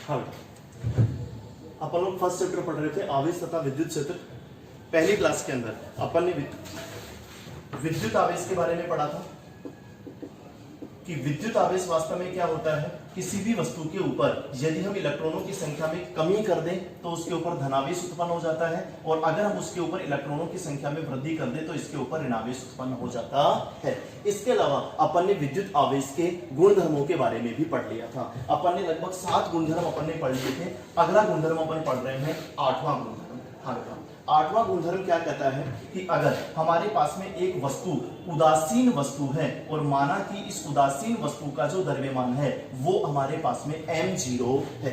हाँ, अपन लोग first chapter पढ़ रहे थे आवेश तथा विद्युत क्षेत्र। पहली क्लास के अंदर अपन ने विद्युत आवेश के बारे में पढ़ा था कि विद्युत आवेश वास्तव में क्या होता है। किसी भी वस्तु के ऊपर यदि हम इलेक्ट्रॉनों की संख्या में कमी कर दें तो उसके ऊपर धनावेश उत्पन्न हो जाता है, और अगर हम उसके ऊपर इलेक्ट्रॉनों की संख्या में वृद्धि कर दें तो इसके ऊपर ऋणावेश उत्पन्न हो जाता है। इसके अलावा अपन ने विद्युत आवेश के गुणधर्मों के बारे में भी पढ़ लिया था। अपन ने लगभग 7 गुणधर्म अपन ने पढ़ लिए थे। अगला गुणधर्म अपन पढ़ रहे हैं 8वां गुणधर्म। हाँ, 8वां गुणधर्म क्या कहता है कि अगर हमारे पास में एक वस्तु उदासीन वस्तु है और माना कि इस उदासीन वस्तु का जो द्रव्यमान है वो हमारे पास में m0 है।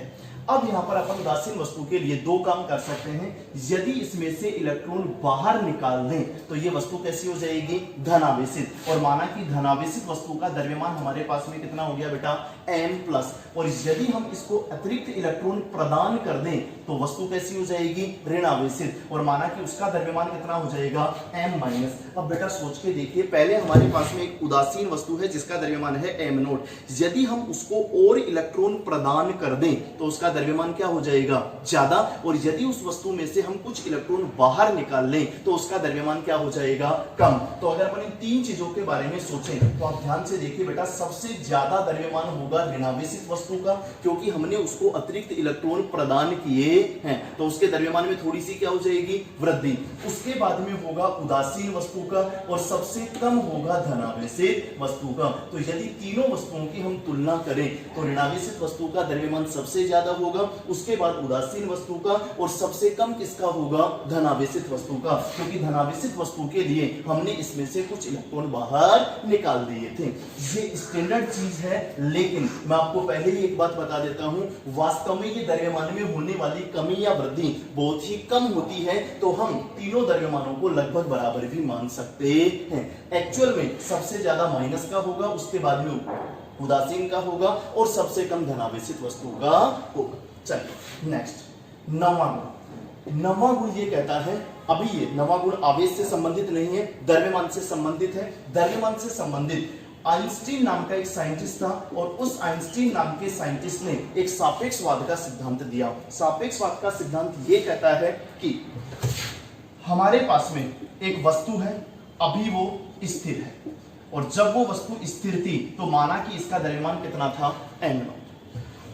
अब यहां पर अपन उदासीन वस्तु के लिए 2 काम कर सकते हैं। यदि इसमें से इलेक्ट्रॉन बाहर निकाल दें तो ये वस्तु कैसी हो जाएगी, धनावेशित। और माना कि धनावेशित वस्तु का द्रव्यमान हमारे पास में कितना हो गया बेटा, m+। और यदि हम इसको अतिरिक्त इलेक्ट्रॉन प्रदान कर दें तो वस्तु कैसी हो जाएगी, ऋणावेशित। और माना कि उसका द्रव्यमान कितना हो जाएगा, m-। अब बेटा सोच के देखिए, पहले हमारे पास में एक उदासीन वस्तु है जिसका द्रव्यमान है m0। यदि हम उसको और इलेक्ट्रॉन प्रदान कर दें तो उसका द्रव्यमान क्या हो जाएगा, ज्यादा। और यदि उस वस्तु में से हम कुछ इलेक्ट्रॉन बाहर निकाल लें तो उसका द्रव्यमान क्या हो जाएगा, कम। तो अगर अपन इन 3 चीजों के बारे में सोचें तो आप ध्यान से देखिए बेटा, सबसे ज्यादा द्रव्यमान होगा ऋणावेशित वस्तु का, क्योंकि हमने उसको अतिरिक्त इलेक्ट्रॉन प्रदान किए हैं तो उसके द्रव्यमान में थोड़ी सी क्या हो जाएगी, वृद्धि। उसके बाद में होगा उदासीन वस्तु का, और सबसे कम होगा धनावेशित वस्तु का। तो यदि तीनों वस्तुओं की हम तुलना करें तो ऋणावेशित वस्तु का द्रव्यमान सबसे ज्यादा होगा, उसके बाद उदासीन वस्तु का, और सबसे कम किसका होगा, धनावेशित वस्तु का। क्योंकि धनावेशित वस्तु के लिए हमने इसमें से कुछ इलेक्ट्रॉन बाहर निकाल दिए थे। ये स्टैंडर्ड चीज है, लेकिन मैं आपको पहले ही एक बात बता देता हूं, वास्तव में ये द्रव्यमान में होने वाली कमी या वृद्धि बहुत ही कम होती है। तो हम तीनों द्रव्यमानों को लगभग बराबर भी मान सकते हैं। एक्चुअल में सबसे ज्यादा माइनस का होगा, उसके बाद में उदासीन का होगा, और सबसे कम धनावेशित वस्तु का होगा। चलिए नेक्स्ट, 9वां गुण। 9वां गुण ये कहता है, अभी ये 9वां गुण आवेश से संबंधित नहीं है, द्रव्यमान से संबंधित है। द्रव्यमान से संबंधित आइंस्टीन नाम का एक साइंटिस्ट था, और उस आइंस्टीन नाम के साइंटिस्ट ने एक सापेक्षवाद का सिद्धांत दिया। सापेक्षवाद का सिद्धांत ये कहता है कि हमारे पास में एक वस्तु है, अभी वो स्थिर है, और जब वो वस्तु स्थिर थी तो माना कि इसका द्रव्यमान कितना था, m0।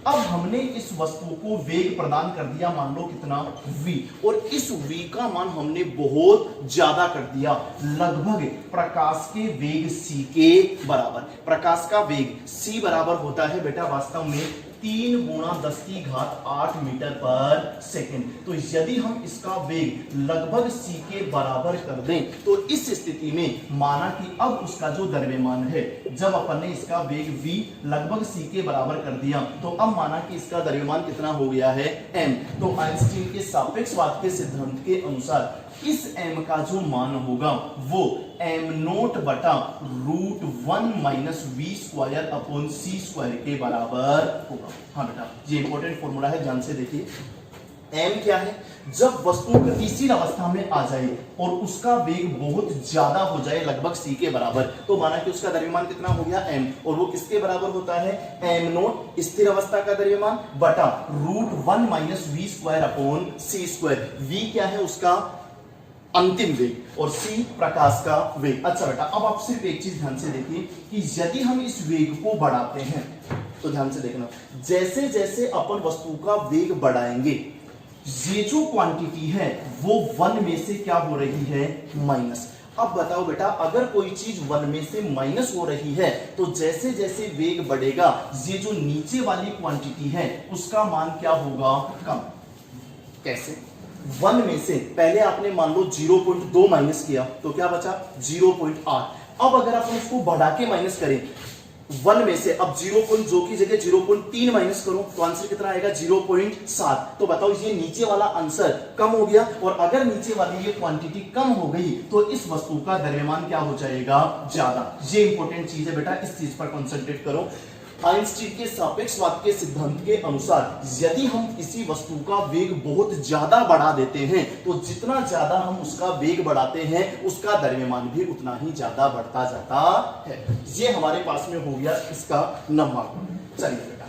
अब हमने इस वस्तु को वेग प्रदान कर दिया, मान लो कितना, v, और इस v का मान हमने बहुत ज्यादा कर दिया, लगभग प्रकाश के वेग c के बराबर। प्रकाश का वेग c बराबर होता है बेटा वास्तव में 3 × 10⁸ मीटर पर सेकेंड। तो यदि हम इसका वेग लगभग c के बराबर कर दें तो इस स्थिति में माना कि अब उसका जो द्रव्यमान है, जब अपन ने इसका वेग v लगभग c के बराबर कर दिया तो अब माना कि इसका द्रव्यमान कितना हो गया है, m। तो आइंस्टीन के सापेक्षवाद के सिद्धांत के अनुसार इस m का जो मान होगा वो m0 बटा √1 - v² c² के बराबर होगा। हाँ बेटा, ये इंपॉर्टेंट फॉर्मूला है, ध्यान से देखिए। m क्या है, जब वस्तु गतिशील अवस्था में आ जाए और उसका वेग बहुत ज्यादा हो जाए, लगभग c के बराबर, तो माना कि उसका द्रव्यमान कितना हो गया, m, और वो किसके बराबर होता है, m0 स्थिर अवस्था का द्रव्यमान बटा √1 - v² c²। v क्या है, उसका अंतिम वेग, और c प्रकाश का वेग। अच्छा बेटा, अब आप सिर्फ एक चीज ध्यान से देखिए कि यदि हम इस वेग को बढ़ाते हैं तो ध्यान से देखना, जैसे जैसे अपन वस्तु का वेग बढ़ाएंगे ये जो क्वांटिटी है वो 1 में से क्या हो रही है, माइनस। अब बताओ बेटा, अगर कोई चीज 1 में से माइनस हो रही है तो जैसे जैसे वेग बढ़ेगा ये जो नीचे वाली क्वांटिटी है उसका मान क्या होगा, कम। कैसे, 1 में से पहले आपने मान लो 0.2 माइनस किया तो क्या बचा, 0.8। अब अगर आप उसको बढ़ा के माइनस करें 1 में से, अब 0. की जगह 0.3 माइनस करो तो आंसर कितना आएगा, 0.7। तो बताओ ये नीचे वाला आंसर कम हो गया, और अगर नीचे वाली ये क्वांटिटी कम हो गई तो इस वस्तु का द्रव्यमान क्या हो जाएगा, ज्यादा। ये इंपॉर्टेंट चीज है बेटा, इस चीज पर कंसंट्रेट करो। आइंस्टीन के सापेक्षवाद के सिद्धांत के अनुसार यदि हम किसी वस्तु का वेग बहुत ज्यादा बढ़ा देते हैं तो जितना ज्यादा हम उसका वेग बढ़ाते हैं उसका द्रव्यमान भी उतना ही ज्यादा बढ़ता जाता है। ये हमारे पास में हो गया इसका 9वां गुण। चलिए बेटा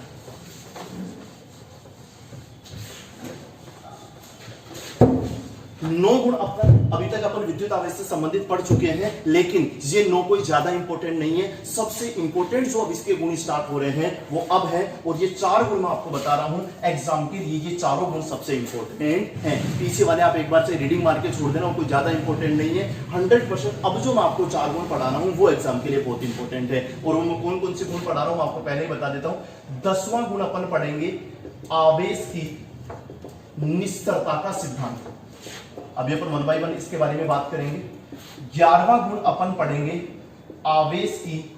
9 गुण अभी तक अपन विद्युत आवेश से संबंधित पढ़ चुके हैं, लेकिन ये 9 कोई ज्यादा इंपॉर्टेंट नहीं है। सबसे इंपॉर्टेंट जो अब इसके गुण स्टार्ट हो रहे हैं वो अब है, और ये 4 गुण मैं आपको बता रहा हूं एग्जाम के लिए, ये चारों गुण सबसे इंपॉर्टेंट हैं। पीछे वाले आप एक बार से रीडिंग मार के छोड़ देना, कोई ज्यादा इंपॉर्टेंट नहीं है। 100% अब जो मैं आपको 4 गुण पढ़ा रहा हूं वो एग्जाम के लिए बहुत इंपॉर्टेंट है। और कौन कौन से गुण पढ़ा रहा हूं मैं आपको पहले ही बता देता हूं। 10वां गुण अपन पढ़ेंगे आवेश की निस्तरता का सिद्धांत। अभी अपन 1 बाय 1 इसके बारे में बात करेंगे। 11वां गुण अपन पढ़ेंगे आवेश की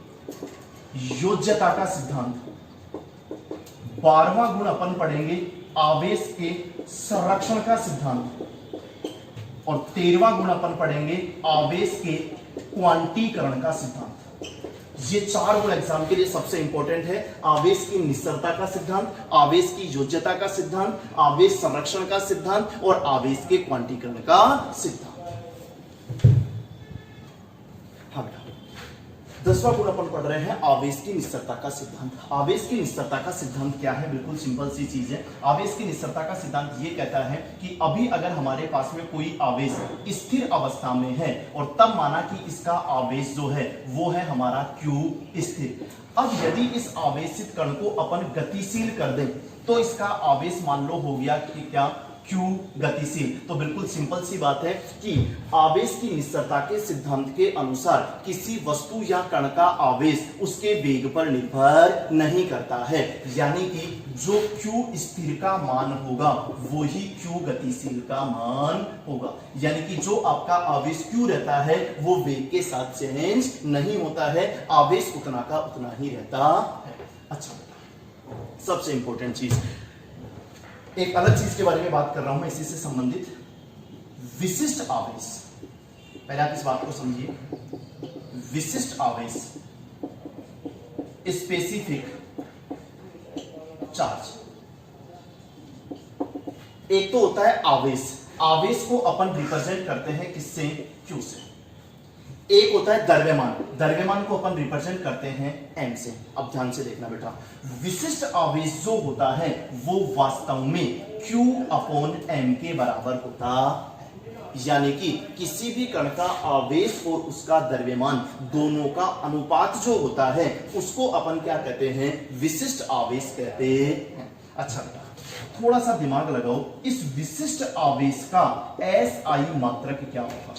योज्यता का सिद्धांत। 12वां गुण अपन पढ़ेंगे आवेश के संरक्षण का सिद्धांत। और 13वां गुण अपन पढ़ेंगे आवेश के क्वांटीकरण का सिद्धांत। ये 4 गुण एग्जाम के लिए सबसे इंपॉर्टेंट है। आवेश की निस्तरता का सिद्धांत, आवेश की योज्यता का सिद्धांत, आवेश संरक्षण का सिद्धांत और आवेश के क्वांटीकरण का सिद्धांत। हाँ बेटा, 10वां गुण अपन पढ़ रहे हैं आवेश की निस्तरता का सिद्धांत। आवेश की निस्तरता का सिद्धांत क्या है? बिल्कुल सिंपल सी चीज है। आवेश की निस्तरता का सिद्धांत ये कहता है कि अभी अगर हमारे पास में कोई आवेश स्थिर अवस्था में है और तब माना कि इसका आवेश जो है वो है हमारा Q स्थिर। अब यदि इस आवेशित कण को अपन गतिशील कर दें तो इसका आवेश मान लो हो गया कि क्या Q गतिशील। तो बिल्कुल सिंपल सी बात है कि आवेश की निस्तरता के सिद्धांत के अनुसार किसी वस्तु या कण का आवेश उसके वेग पर निर्भर नहीं करता है, यानी कि जो Q स्थिर का मान होगा वो ही Q गतिशील का मान होगा। यानी कि जो आपका आवेश Q रहता है वो वेग के साथ चेंज नहीं होता है, आवेश उतना का उतना ही रहता है। अच्छा, सबसे इंपॉर्टेंट चीज, एक अलग चीज के बारे में बात कर रहा हूं इसी से संबंधित, विशिष्ट आवेश। पहले आप इस बात को समझिए, विशिष्ट आवेश, स्पेसिफिक चार्ज। एक तो होता है आवेश, आवेश को अपन रिप्रेजेंट करते हैं किससे? Q से। एक होता है द्रव्यमान, द्रव्यमान को अपन रिप्रेजेंट करते हैं M से। अब ध्यान से देखना बेटा, विशिष्ट आवेश जो होता है वो वास्तव में Q/M के बराबर होता है। यानी कि किसी भी कण का आवेश और उसका द्रव्यमान दोनों का अनुपात जो होता है उसको अपन क्या कहते हैं? विशिष्ट आवेश कहते हैं। अच्छा बेटा, थोड़ा सा दिमाग लगाओ, इस विशिष्ट आवेश का SI मात्रक क्या होगा?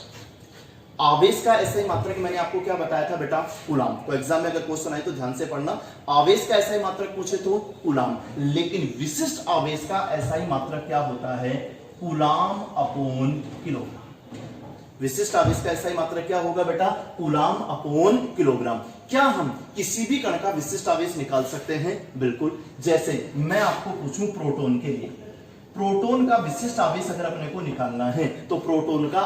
आवेश का SI मात्रक मैंने आपको क्या बताया था बेटा? कूलाम। तो एग्जाम में अगर क्वेश्चन आए तो ध्यान से पढ़ना, आवेश का SI मात्रक पूछे तो कूलाम, लेकिन विशिष्ट आवेश का SI मात्रक क्या होता है? कूलाम/किलोग्राम। विशिष्ट आवेश का SI मात्रक क्या होगा बेटा? कूलाम/किलोग्राम। क्या हम किसी भी कण का विशिष्ट आवेश निकाल सकते हैं? बिल्कुल। जैसे मैं आपको पूछूं प्रोटॉन के लिए, प्रोटॉन का विशिष्ट आवेश अगर अपने को निकालना है तो प्रोटॉन का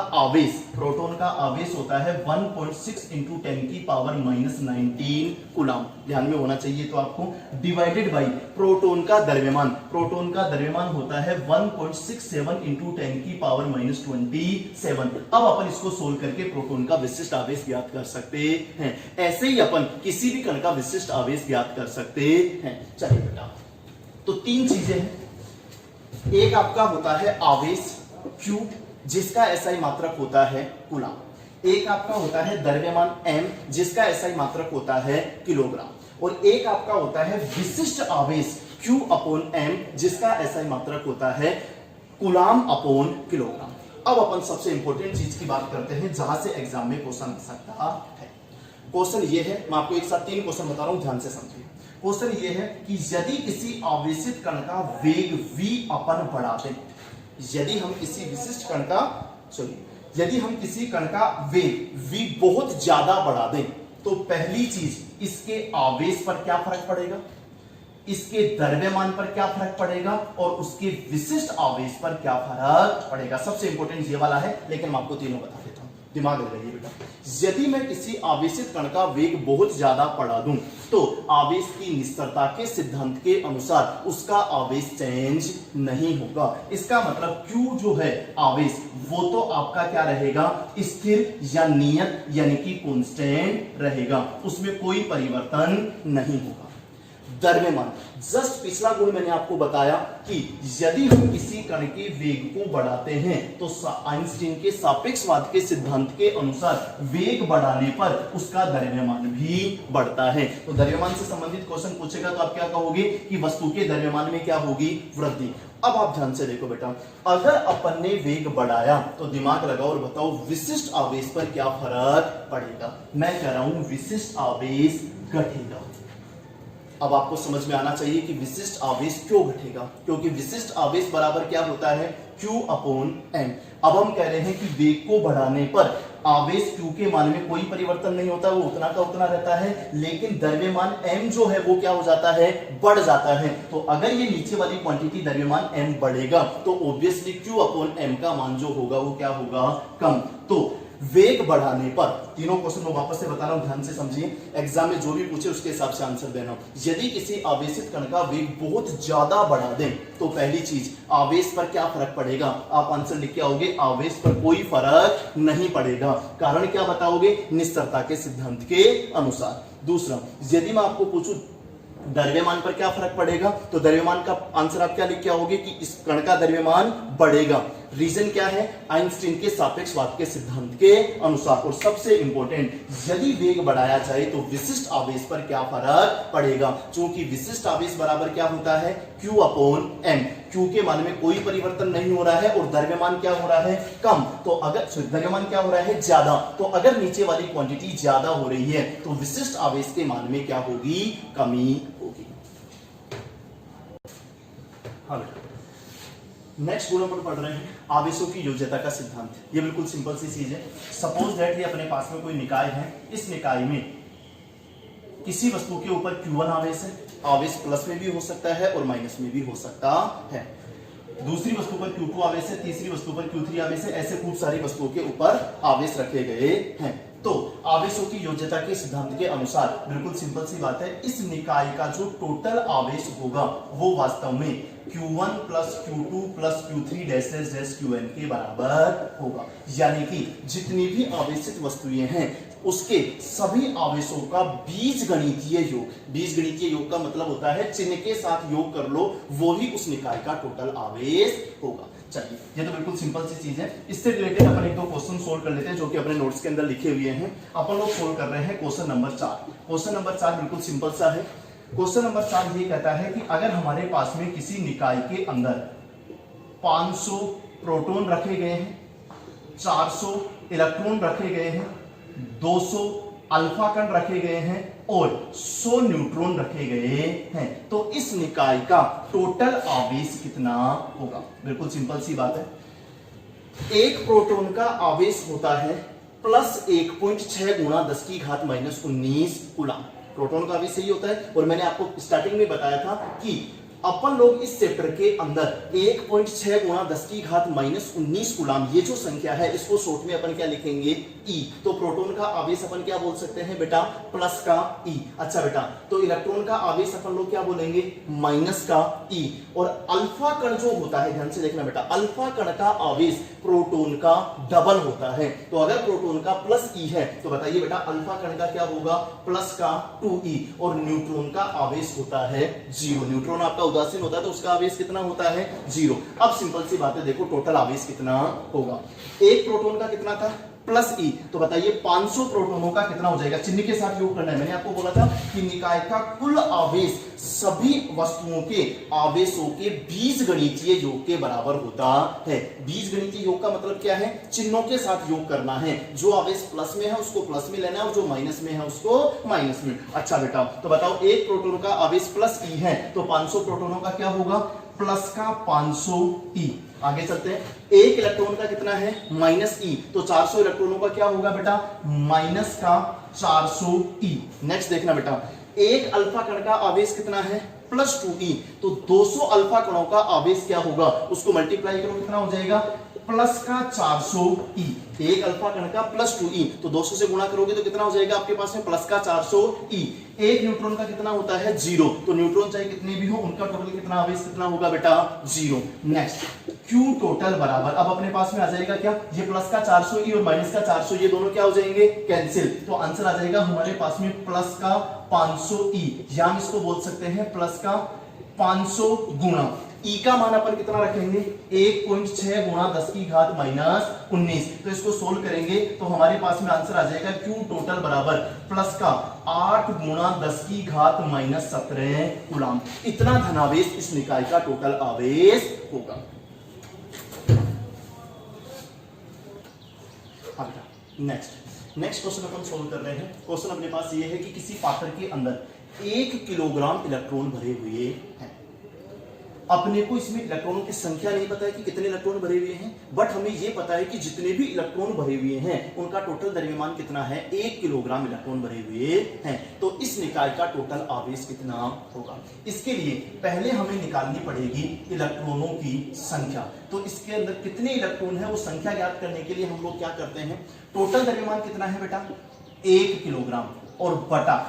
आवेश होता है 1.6 इंटू 10⁻⁻19 कूलाम। ध्यान में होना चाहिए तो आपको, डिवाइडेड बाई प्रोटॉन का द्रव्यमान होता है 1.67 इंटू 10⁻27। अब अपन इसको सोल्व करके प्रोटॉन का विशिष्ट आवेश ज्ञात कर सकते हैं। ऐसे ही अपन किसी भी कण का विशिष्ट आवेश ज्ञात कर सकते हैं। चलिए बेटा, तो 3 चीजें हैं। एक आपका होता है आवेश Q जिसका SI मात्रक होता है कूलाम। एक आपका होता है द्रव्यमान M जिसका SI मात्रक होता है किलोग्राम। और एक आपका होता है विशिष्ट आवेश Q/M जिसका SI मात्रक होता है कूलाम/किलोग्राम। अब अपन सबसे इंपॉर्टेंट चीज की बात करते हैं जहां से एग्जाम में क्वेश्चन आ सकता है। क्वेश्चन ये है, मैं आपको एक साथ 3 क्वेश्चन बता रहा हूं, ध्यान से समझिए। क्वेश्चन ये है कि यदि किसी आवेशित कण का वेग v अपन बढ़ाते, यदि हम किसी कण का वेग v बहुत ज्यादा बढ़ा दें तो पहली चीज इसके आवेश पर क्या फर्क पड़ेगा, इसके द्रव्यमान पर क्या फर्क पड़ेगा और उसके विशिष्ट आवेश पर क्या फर्क पड़ेगा। सबसे इंपॉर्टेंट ये वाला है, लेकिन मैं आपको तीनों बता देता हूं, दिमाग लगाइए बेटा। यदि मैं किसी आवेशित कण का वेग बहुत ज्यादा बढ़ा दूं तो आवेश की निस्तरता के सिद्धांत के अनुसार उसका आवेश चेंज नहीं होगा। इसका मतलब Q जो है आवेश वो तो आपका क्या रहेगा? स्थिर या नियत यानी कि कांस्टेंट रहेगा, उसमें कोई परिवर्तन नहीं होगा। द्रव्यमान। जस्ट पिछला गुण मैंने आपको बताया कि यदि हम किसी कण के वेग को बढ़ाते हैं तो आइंस्टीन के सापेक्षवाद के सिद्धांत के अनुसार वेग बढ़ाने पर उसका द्रव्यमान भी बढ़ता है। तो द्रव्यमान से संबंधित क्वेश्चन पूछेगा तो आप क्या कहोगे कि वस्तु के द्रव्यमान में क्या होगी, वृद्धि। अब आप ध्यान से देखो बेटा, अगर अपन ने वेग बढ़ाया तो दिमाग लगाओ और बताओ विशिष्ट आवेश पर क्या फर्क पड़ेगा। मैं कह रहा हूं विशिष्ट आवेश घटेगा। अब आपको समझ में आना चाहिए कि विशिष्ट आवेश क्यों घटेगा, क्योंकि विशिष्ट आवेश बराबर क्या होता है, Q अपॉन M। अब हम कह रहे हैं कि वेग को बढ़ाने पर आवेश Q के मान में कोई परिवर्तन नहीं होता, वो उतना का उतना रहता है, लेकिन द्रव्यमान M जो है वो क्या हो जाता है, बढ़ जाता है। तो अगर ये नीचे वाली क्वांटिटी द्रव्यमान M बढ़ेगा तो ऑब्वियसली Q अपॉन M का मान जो होगा वो क्या होगा, कम। तो वेग बढ़ाने पर, तीनों क्वेश्चन मैं वापस से बता रहा हूं, ध्यान से समझिए, एग्जाम में जो भी पूछे उसके हिसाब से आंसर देना। यदि किसी आवेशित कण का वेग बहुत ज्यादा बढ़ा दें तो पहली चीज आवेश पर क्या फर्क पड़ेगा, आप आंसर लिख के आओगे आवेश पर कोई फर्क नहीं पड़ेगा। कारण क्या बताओगे, निस्सरता के सिद्धांत के अनुसार। दूसरा, यदि मैं आपको पूछूं द्रव्यमान पर क्या फर्क पड़ेगा, तो द्रव्यमान का आंसर आप क्या लिख के आओगे कि इस कण का द्रव्यमान बढ़ेगा। रीजन क्या है, आइंस्टीन के सापेक्षवाद के सिद्धांत के अनुसार। और सबसे इंपॉर्टेंट, यदि वेग बढ़ाया जाए तो विशिष्ट आवेश पर क्या फर्क पड़ेगा, क्योंकि विशिष्ट आवेश बराबर क्या होता है, Q अपॉन M। Q के मान में कोई परिवर्तन नहीं हो रहा है और द्रव्यमान क्या हो रहा है, कम। तो अगर द्रव्यमान क्या हो रहा है, ज्यादा। तो अगर नीचे वाली क्वांटिटी ज्यादा हो रही है तो विशिष्ट आवेश के मान में क्या होगी, कमी होगी। हाँ, नेक्स्ट गुण पर पढ़ रहे हैं आवेशों की योज्यता का सिद्धांत। ये बिल्कुल सिंपल सी चीज है। सपोज दैट ये अपने पास में कोई निकाय है, इस निकाय में किसी वस्तु के ऊपर Q1 आवेश है, आवेश प्लस में भी हो सकता है और माइनस में भी हो सकता है। दूसरी वस्तु पर Q2 आवेश है, तीसरी वस्तु पर Q3 आवेश है, ऐसे खूब सारी वस्तुओं के ऊपर आवेश रखे गए हैं। तो आवेशों की योज्यता के सिद्धांत के अनुसार बिल्कुल सिंपल सी बात है, इस निकाय का जो टोटल आवेश होगा वो वास्तव में Q1 plus Q2 plus Q3 dash dash dash Qn के बराबर होगा। यानी कि जितनी भी आवेशित वस्तुएं हैं उसके सभी आवेशों का बीजगणितीय योग, बीजगणितीय योग का मतलब होता है चिन्ह के साथ योग कर लो, वो ही उस निकाय का टोटल आवेश होगा। चलिए, ये तो बिल्कुल सिंपल सी चीज है। इससे रिलेटेड अपन एक दो क्वेश्चन सोल्व कर लेते हैं जो कि अपने नोट्स के अंदर लिखे हुए हैं। अपन लोग सोल्व कर रहे हैं क्वेश्चन नंबर 4। क्वेश्चन नंबर 4 बिल्कुल सिंपल सा है। क्वेश्चन नंबर 4 ये कहता है कि अगर हमारे पास में किसी निकाय के अंदर 500 प्रोटॉन रखे गए हैं, 400 इलेक्ट्रॉन रखे गए हैं, 200 अल्फा कण रखे गए हैं और 100 न्यूट्रॉन रखे गए हैं, तो इस निकाय का टोटल आवेश कितना होगा। बिल्कुल सिंपल सी बात है। एक प्रोटॉन का आवेश होता है प्लस 1.6 गुणा 10 की घात माइनस 19 कूलम। प्रोटॉन का आवेश सही होता है। और मैंने आपको स्टार्टिंग में बताया था कि अपन लोग इस चैप्टर के अंदर 1.6 गुणा 10 की घात माइनस 19 कूलम, ये जो संख्या है इसको शॉर्ट में अपन क्या लिखेंगे, E। तो प्रोटॉन का आवेश अपन क्या बोल सकते हैं बेटा, प्लस का E। अच्छा बेटा, तो इलेक्ट्रॉन का आवेश अपन लोग क्या बोलेंगे, माइनस का E। और अल्फा कण जो होता है, ध्यान से देखना बेटा, अल्फा कण का आवेश प्रोटॉन का डबल होता है। तो अगर प्रोटॉन का प्लस E है तो बताइए बेटा अल्फा कण का क्या होगा, प्लस का 2E। और न्यूट्रॉन का आवेश होता है 0। न्यूट्रॉन आपका उदासीन होता है तो उसका आवेश कितना होता है, 0। अब सिंपल सी बात है, देखो टोटल आवेश कितना होगा। एक प्रोटॉन का कितना था, प्लस E। तो बताइए 500 प्रोटॉनों का कितना हो जाएगा, चिन्ह के साथ योग करना है। मैंने आपको बोला था कि निकाय का कुल आवेश सभी वस्तुओं के आवेशों के बीजगणितीय योग के बराबर होता है। बीजगणितीय योग का मतलब क्या है, चिन्हों के साथ योग करना है। जो आवेश प्लस में है उसको प्लस में लेना है और जो माइनस में है उसको माइनस में। अच्छा बेटा, तो बताओ एक प्रोटॉन का आवेश प्लस E है तो 500 प्रोटॉनों का क्या होगा, प्लस का 500E। आगे चलते हैं, एक इलेक्ट्रॉन का कितना है, माइनस E। तो 400 इलेक्ट्रॉनों का क्या होगा बेटा, माइनस का 400E। नेक्स्ट देखना बेटा, एक अल्फा कण का आवेश कितना है, प्लस 2E। तो 200 अल्फा कणों का आवेश क्या होगा, उसको मल्टीप्लाई करो कितना हो जाएगा, प्लस का 400E। एक अल्फा कण का प्लस 2E, तो 200 से गुणा करोगे तो कितना हो जाएगा आपके पास में, प्लस का 400E। एक न्यूट्रॉन का कितना होता है, 0। तो न्यूट्रॉन चाहे कितने भी हो उनका टोटल कितना आवेश कितना होगा बेटा, 0। नेक्स्ट, Q टोटल बराबर, अब अपने पास में आ जाएगा क्या, ये प्लस का 400E और माइनस का 400, ये दोनों क्या हो जाएंगे, कैंसिल। तो आंसर आ जाएगा हमारे पास में प्लस का 500 ई, या हम इसको बोल सकते हैं प्लस का 500 गुणा ई का मान अपन कितना रखेंगे 1.6 गुणा 10 की घात माइनस 19। तो इसको सोल्व करेंगे तो हमारे पास में आंसर आ जाएगा Q टोटल बराबर प्लस का 8 गुणा 10 की घात माइनस 17 कूलम। इतना धनावेश इस निकाय का टोटल आवेश होगा। नेक्स्ट क्वेश्चन अपन सोल्व कर रहे हैं। क्वेश्चन अपने पास ये है कि किसी पात्र के अंदर 1 किलोग्राम इलेक्ट्रॉन भरे हुए हैं। अपने को इसमें इलेक्ट्रॉनों की संख्या नहीं पता है कि कितने इलेक्ट्रॉन भरे हुए हैं, बट हमें यह पता है कि जितने भी इलेक्ट्रॉन भरे हुए हैं उनका टोटल द्रव्यमान कितना है 1 किलोग्राम इलेक्ट्रॉन भरे हुए हैं। तो इस निकाय का टोटल आवेश कितना होगा। इसके लिए पहले हमें निकालनी पड़ेगी इलेक्ट्रॉनों की संख्या। तो इसके अंदर कितने इलेक्ट्रॉन है वो संख्या ज्ञात करने के लिए हम लोग क्या करते हैं, टोटल द्रव्यमान कितना है बेटा 1 किलोग्राम और बटा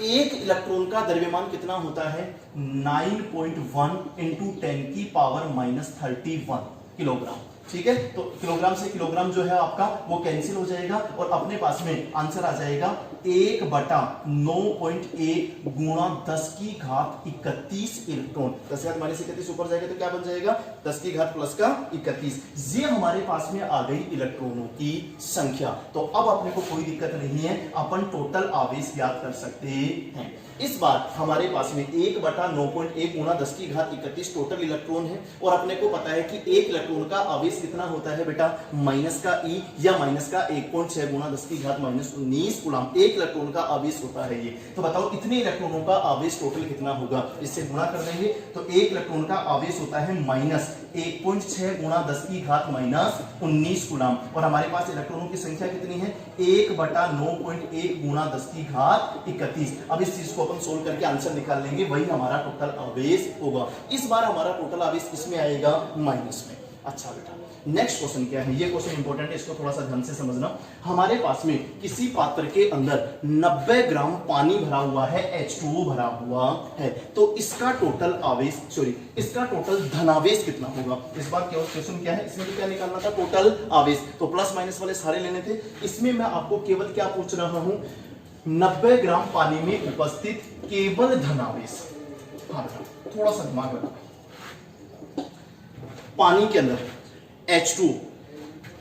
एक इलेक्ट्रॉन का द्रव्यमान कितना होता है 9.1 इंटू 10 की पावर माइनस 31 किलोग्राम। ठीक है, तो किलोग्राम से किलोग्राम जो है आपका वो कैंसिल हो जाएगा और अपने पास में आंसर आ जाएगा 1 बटा 9.1 गुणा 10 की घात 31 इलेक्ट्रॉन। 10 घात माइनस 31 ऊपर जाएगा तो क्या बन जाएगा 10 की घात प्लस का 31। ये हमारे पास में आ गई इलेक्ट्रॉनों की संख्या। तो अब अपने को कोई दिक्कत नहीं है, अपन टोटल आवेश ज्ञात कर सकते हैं। इस बार हमारे पास में 1 बटा 9.1 गुणा 10 की घात 31 टोटल इलेक्ट्रॉन है और अपने को पता है कि एक इलेक्ट्रॉन का आवेश कितना होता है बेटा माइनस का ई या माइनस का 1.6 गुणा 10 की घात माइनस 19 कूलम। एक इलेक्ट्रॉन का आवेश होता है ये। तो बताओ इतने इलेक्ट्रॉनों का आवेश टोटल कितना होगा। इससे गुणा कर देंगे तो एक इलेक्ट्रॉन का आवेश होता है माइनस 1.6 गुणा 10 की घात माइनस 19 कूलम और हमारे पास इलेक्ट्रॉनों की संख्या कितनी है 1 बटा 9.1 गुणा 10 की घात 31। अब इस चीज को अपन सोल्व करके आंसर निकाल लेंगे, वही हमारा टोटल आवेश होगा। इस बार हमारा टोटल आवेश किसमें आएगा माइनस में। अच्छा बेटा नेक्स्ट क्वेश्चन क्या है, ये क्वेश्चन इंपॉर्टेंट है, इसको थोड़ा सा ध्यान से समझना। हमारे पास में किसी पात्र के अंदर 90 ग्राम पानी भरा हुआ है, H2O भरा हुआ है, तो इसका टोटल आवेश इसका टोटल धनावेश कितना होगा। इस बार क्वेश्चन क्या है, इसमें तो क्या निकालना था टोटल आवेश, तो प्लस माइनस वाले सारे लेने थे। इसमें मैं आपको केवल क्या पूछ रहा हूं 90 ग्राम पानी में उपस्थित केवल धनावेश। हाँ थोड़ा सा दिमाग लगाओ। पानी के अंदर H2O,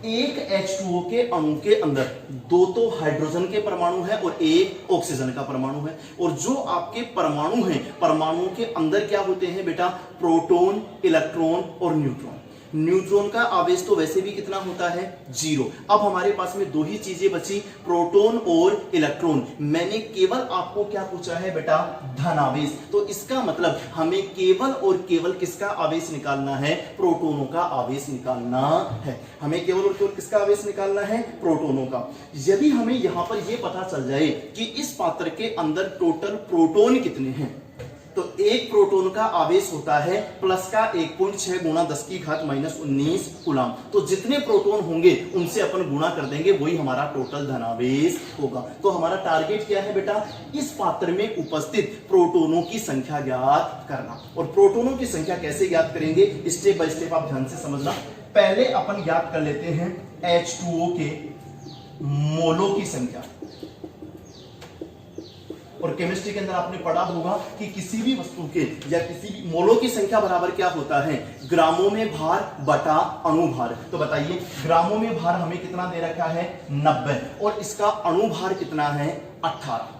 एक H2O के अणु के अंदर 2 तो हाइड्रोजन के परमाणु है और एक ऑक्सीजन का परमाणु है। और जो आपके परमाणु हैं, परमाणुओं के अंदर क्या होते हैं बेटा प्रोटॉन, इलेक्ट्रॉन और न्यूट्रॉन। न्यूट्रॉन का आवेश तो वैसे भी कितना होता है 0। अब हमारे पास में 2 ही चीजें बची, प्रोटॉन और इलेक्ट्रॉन। मैंने केवल आपको क्या पूछा है बेटा धनावेश, तो इसका मतलब हमें केवल और केवल किसका आवेश निकालना है, प्रोटोनों का आवेश निकालना है। हमें केवल और केवल किसका आवेश निकालना है, प्रोटोनों का। यदि हमें यहां पर यह पता चल जाए कि इस पात्र के अंदर टोटल प्रोटोन कितने हैं, तो एक प्रोटॉन का आवेश होता है प्लस का 1.6 गुणा 10 की घात माइनस 19 कूलम। तो जितने प्रोटॉन होंगे उनसे अपन गुणा कर देंगे, वही हमारा टोटल धनावेश होगा। तो हमारा टारगेट क्या है बेटा, इस पात्र में उपस्थित प्रोटॉनों की संख्या ज्ञात करना। और प्रोटॉनों की संख्या कैसे ज्ञात करेंगे, स्टेप बाय स्टेप आप ध्यान से समझना। पहले अपन ज्ञात कर लेते हैं H2O के मोलों की संख्या। और केमिस्ट्री के अंदर आपने पढ़ा होगा कि किसी भी वस्तु के या किसी भी मोलों की संख्या बराबर क्या होता है, ग्रामों में भार बटा अणु भार। तो बताइए ग्रामों में भार हमें कितना दे रखा है 90 और इसका अणु भार कितना है 18।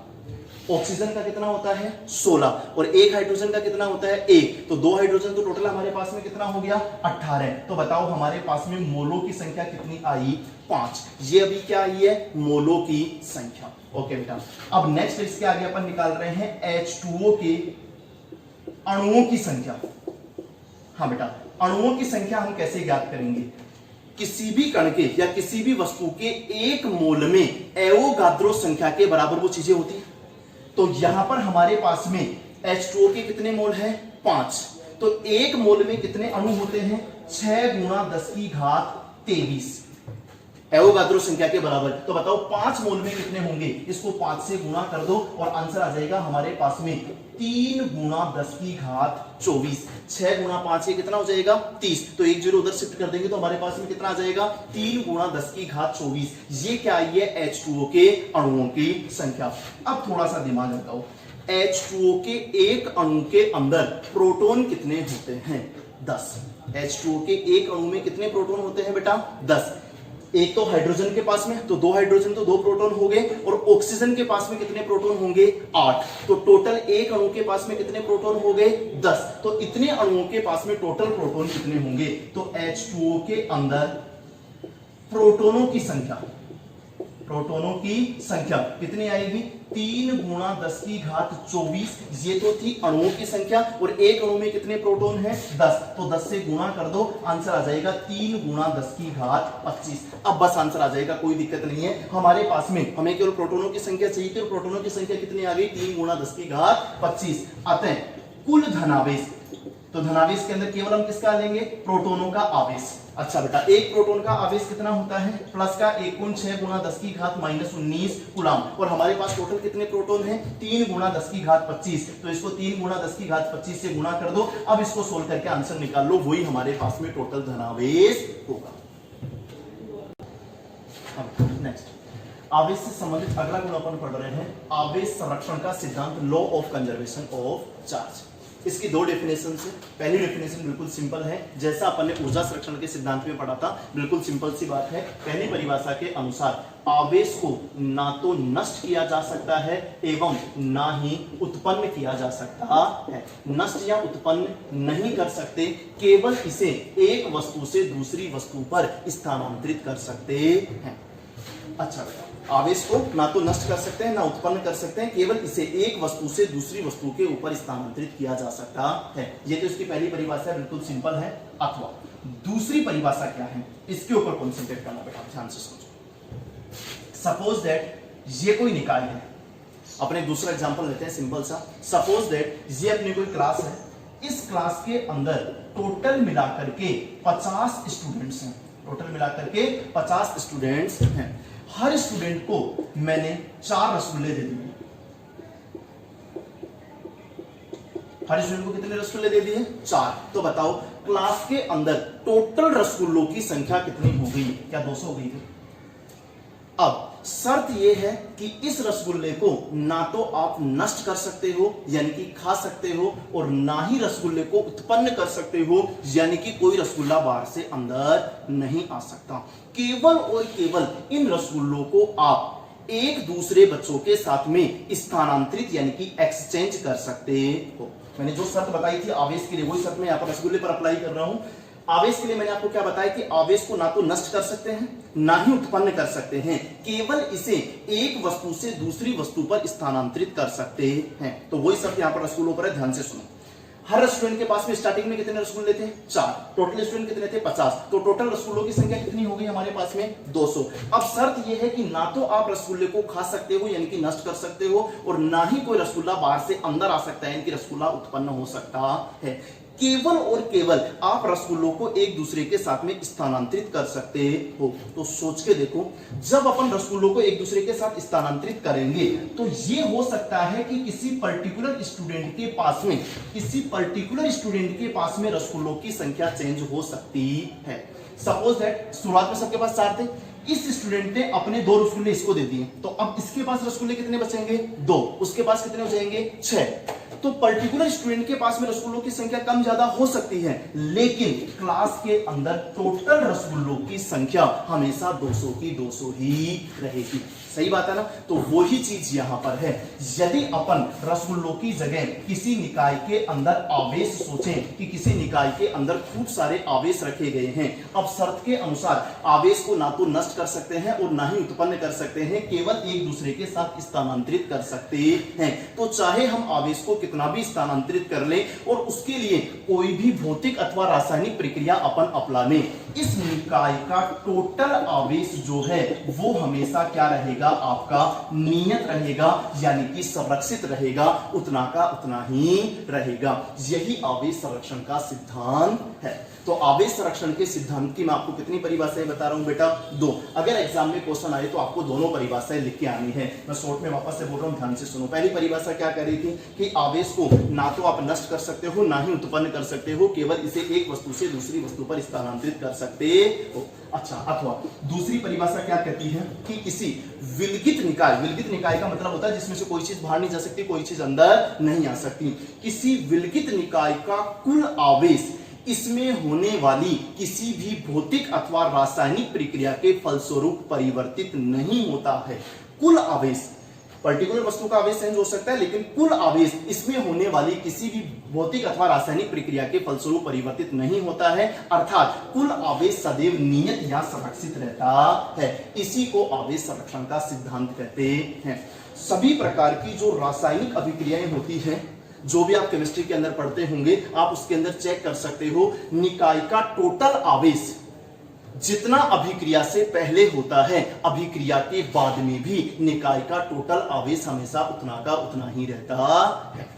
ऑक्सीजन का कितना होता है 16 और एक हाइड्रोजन का कितना होता है 1। तो 2 हाइड्रोजन तो टोटल हमारे पास में कितना हो गया 18। तो बताओ हमारे पास में मोलों की संख्या कितनी आई 5। ये अभी क्या आई है मोलों की संख्या। ओके बेटा, अब नेक्स्ट इसके आगे अपन निकाल रहे हैं H2O के अणुओं की संख्या। हाँ बेटा, अणुओं की संख्या हम कैसे ज्ञात करेंगे, किसी भी कण के या किसी भी वस्तु के एक मोल में एवोगाद्रो संख्या के बराबर वो चीजें होती है। तो यहां पर हमारे पास में H2O के कितने मोल है 5। तो एक मोल में कितने अणु होते हैं 6 गुणा 10 की घात 23 एवोगाद्रो संख्या के बराबर। तो बताओ 5 मोल में कितने होंगे, इसको 5 से गुणा कर दो और आंसर आ जाएगा हमारे पास में 3 गुणा 10 की घात 24। 6 गुणा 5 ये कितना हो जाएगा 30। तो एक जीरो उधर शिफ्ट कर देंगे तो हमारे पास में कितना आ जाएगा 3 गुणा 10 की घात 24। ये क्या आई है H2O के अणुओं की संख्या। अब थोड़ा सा दिमाग लगाओ, H2O के एक अणु के अंदर प्रोटॉन कितने होते हैं? 10। H2O के एक अणु में कितने प्रोटॉन होते हैं बेटा? 10। एक तो हाइड्रोजन के पास में, तो 2 हाइड्रोजन तो 2 प्रोटॉन हो गए, और ऑक्सीजन के पास में कितने प्रोटॉन होंगे? 8। तो टोटल एक अणु के पास में कितने प्रोटॉन हो गए? 10। तो इतने अणुओं के पास में टोटल प्रोटॉन कितने होंगे? तो H2O के अंदर प्रोटॉनों की संख्या कितनी आएगी? 3 गुणा 10 की घात 24। ये तो थी अणुओं की संख्या, और एक अणु में कितने प्रोटॉन है? 10। तो 10 से गुणा कर दो, आंसर आ जाएगा 3 गुणा 10 की घात 25। अब बस आंसर आ जाएगा, कोई दिक्कत नहीं है। हमारे पास में हमें केवल प्रोटॉनों की संख्या चाहिए थी, और प्रोटॉनों की संख्या कितनी आ गई? 3 गुणा 10 की घात 25। अतः कुल धनावेश, तो धनावेश के अंदर केवल हम किसका लेंगे? प्रोटॉनों का आवेश। अच्छा बेटा, एक प्रोटॉन का आवेश कितना होता है? प्लस का 1 गुण 6 गुणा 10 की घात -19 कूलम, और हमारे पास टोटल कितने प्रोटॉन हैं? 3 गुणा 10 की घात 25। तो इसको 3 गुणा 10 की घात 25 से गुणा कर दो। अब इसको सोल्व करके आंसर निकाल लो, वही हमारे पास में टोटल धनावेश होगा। अब नेक्स्ट आवेश से संबंधित अगला गुण अपन पढ़ रहे हैं, आवेश संरक्षण का सिद्धांत, law of conservation of charge. इसकी 2 डेफिनेशन है। पहली डेफिनेशन बिल्कुल सिंपल है, जैसा अपन ने ऊर्जा संरक्षण के सिद्धांत में पढ़ा था, बिल्कुल सिंपल सी बात है। पहली परिभाषा के अनुसार आवेश को ना तो नष्ट किया जा सकता है एवं ना ही उत्पन्न किया जा सकता है। नष्ट या उत्पन्न नहीं कर सकते, केवल इसे एक वस्तु से दूसरी वस्तु पर स्थानांतरित कर सकते हैं। अच्छा बेटा, आवेश को ना तो नष्ट कर सकते हैं ना उत्पन्न कर सकते हैं, केवल इसे एक वस्तु से दूसरी वस्तु के ऊपर स्थानांतरित किया जा सकता है। ये तो इसकी पहली परिभाषा बिल्कुल सिंपल है। अथवा दूसरी परिभाषा क्या है, इसके ऊपर कॉन्सेंट्रेट करना बेटा, ध्यान से सोचो। सपोज दैट ये कोई निकाय है, अपने दूसरा एग्जांपल लेते हैं सिंपल सा। सपोज दैट ये अपनी कोई क्लास है, इस क्लास के अंदर टोटल मिलाकर के 50 स्टूडेंट्स हैं। टोटल मिलाकर के 50 स्टूडेंट्स हैं। हर स्टूडेंट को मैंने 4 रसगुल्ले दे दिए। हर स्टूडेंट को कितने रसगुल्ले दे दिए? 4। तो बताओ क्लास के अंदर टोटल रसगुल्लों की संख्या कितनी हो गई? क्या 200 हो गई थी? अब शर्त यह है कि इस रसगुल्ले को ना तो आप नष्ट कर सकते हो यानी कि खा सकते हो, और ना ही रसगुल्ले को उत्पन्न कर सकते हो यानी कि कोई रसगुल्ला बाहर से अंदर नहीं आ सकता। केवल और केवल इन रसगुल्लों को आप एक दूसरे बच्चों के साथ में स्थानांतरित यानी कि एक्सचेंज कर सकते हो। मैंने जो शर्त बताई थी आवेश के लिए, वही शर्त मैं यहां पर रसगुल्ले पर अप्लाई कर रहा हूं। आवेश के लिए मैंने आपको क्या बताया कि आवेश को ना तो नष्ट कर सकते हैं ना ही उत्पन्न कर सकते हैं, केवल इसे एक वस्तु से दूसरी वस्तु पर स्थानांतरित कर सकते हैं। तो वही शर्त यहां पर रसगुल्लों पर है, ध्यान से सुनो। हर स्टूडेंट के पास में स्टार्टिंग में कितने रसगुल्ले थे? 4। टोटल स्टूडेंट कितने थे? 50। तो टोटल रसगुल्लों की संख्या कितनी हो गई हमारे पास में? 200। अब शर्त यह है कि ना तो आप रसगुल्ले को खा सकते हो यानी कि नष्ट कर सकते हो, और ना ही कोई रसगुल्ला बाहर से अंदर आ सकता है यानी कि रसगुल्ला उत्पन्न हो सकता है। केवल और केवल आप रसगुल्लों को एक दूसरे के साथ में स्थानांतरित कर सकते हो। तो सोच के देखो, जब अपन रसगुल्लों को एक दूसरे के साथ स्थानांतरित करेंगे तो ये हो सकता है कि किसी पर्टिकुलर स्टूडेंट के पास में रसगुल्लों की संख्या चेंज हो सकती है। सपोज दैट शुरुआत में सबके पास 4 थे, इस स्टूडेंट ने अपने 2 रसगुल्ले इसको दे दिए, तो अब इसके पास रसगुल्ले कितने बचेंगे? 2। उसके पास कितने हो जाएंगे? 6। तो पर्टिकुलर स्टूडेंट के पास में रसगुल्लों की संख्या कम ज्यादा हो सकती है, लेकिन क्लास के अंदर टोटल रसगुल्लों की संख्या हमेशा 200 की 200 ही रहेगी। सही बात है ना? तो वही चीज यहां पर है। यदि अपन रसगुल्लों की जगह किसी निकाय के अंदर आवेश सोचें कि किसी निकाय के अंदर खूब सारे आवेश रखे गए हैं, अब शर्त के अनुसार आवेश को ना तो नष्ट कर सकते हैं और ना ही उत्पन्न कर सकते हैं, केवल एक दूसरे के साथ स्थानांतरित कर सकते हैं। तो चाहे हम आवेश को कितना भी स्थानांतरित कर लें और उसके लिए कोई भी भौतिक अथवा रासायनिक प्रक्रिया अपन अपना लें, इस निकाय का टोटल आवेश जो है वो हमेशा क्या रहेगा? आपका नियत रहेगा यानी कि संरक्षित रहेगा, उतना का उतना ही रहेगा। यही आवेश संरक्षण का सिद्धांत है। तो आवेश संरक्षण के सिद्धांत की मैं आपको कितनी परिभाषाएं बता रहा हूं बेटा? 2। अगर एग्जाम में क्वेश्चन आए तो आपको दोनों परिभाषाएं लिख के आनी है। मैं शॉर्ट में वापस से बोल रहा हूं, ध्यान से सुनो। पहली परिभाषा क्या कह रही थी कि आवेश को ना तो आप नष्ट कर सकते हो ना ही उत्पन्न कर सकते हो, केवल इसे एक वस्तु से दूसरी वस्तु पर स्थानांतरित कर सकते हो। अच्छा, अथवा दूसरी परिभाषा क्या कहती है कि किसी विलगित निकाय का मतलब होता है जिसमें से कोई चीज बाहर नहीं जा सकती, कोई चीज अंदर नहीं आ सकती। किसी विलगित निकाय का कुल आवेश इसमें होने वाली किसी भी भौतिक अथवा रासायनिक प्रक्रिया के फलस्वरूप परिवर्तित नहीं होता है। कुल आवेश, पर्टिकुलर वस्तु का आवेश चेंज हो सकता है, लेकिन कुल आवेश इसमें होने वाली किसी भी भौतिक अथवा रासायनिक प्रक्रिया के फलस्वरूप परिवर्तित नहीं होता है, अर्थात कुल आवेश सदैव नियत या संरक्षित रहता है। इसी को आवेश संरक्षण का सिद्धांत कहते हैं। सभी प्रकार की जो रासायनिक अभिक्रियाएं होती हैं, जो भी आप केमिस्ट्री के अंदर पढ़ते होंगे, आप उसके अंदर चेक कर सकते हो निकाय का टोटल आवेश जितना अभिक्रिया से पहले होता है, अभिक्रिया के बाद में भी निकाय का टोटल आवेश हमेशा उतना का उतना ही रहता है।